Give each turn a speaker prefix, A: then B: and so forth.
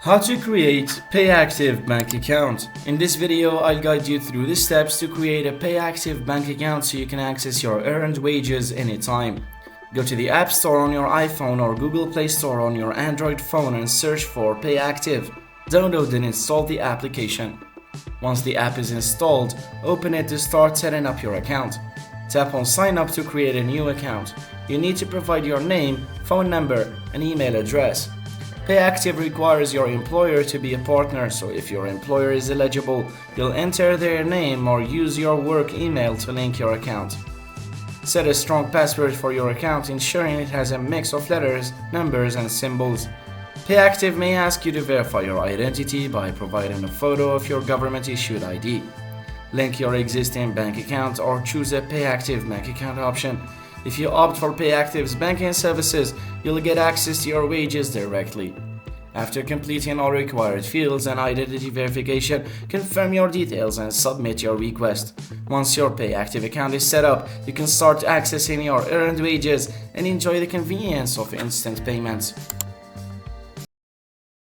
A: How to create Payactiv bank account. In this video, I'll guide you through the steps to create a Payactiv bank account so you can access your earned wages anytime. Go to the App Store on your iPhone or Google Play Store on your Android phone and search for Payactiv. Download and install the application. Once the app is installed, open it to start setting up your account. Tap on Sign Up to create a new account. You need to provide your name, phone number, and email address. Payactiv requires your employer to be a partner, so if your employer is eligible, you'll enter their name or use your work email to link your account. Set a strong password for your account, ensuring it has a mix of letters, numbers, and symbols. Payactiv may ask you to verify your identity by providing a photo of your government-issued ID. Link your existing bank account or choose a Payactiv bank account option. If you opt for Payactiv's banking services, you'll get access to your wages directly. After completing all required fields and identity verification, confirm your details and submit your request. Once your Payactiv account is set up, you can start accessing your earned wages and enjoy the convenience of instant payments.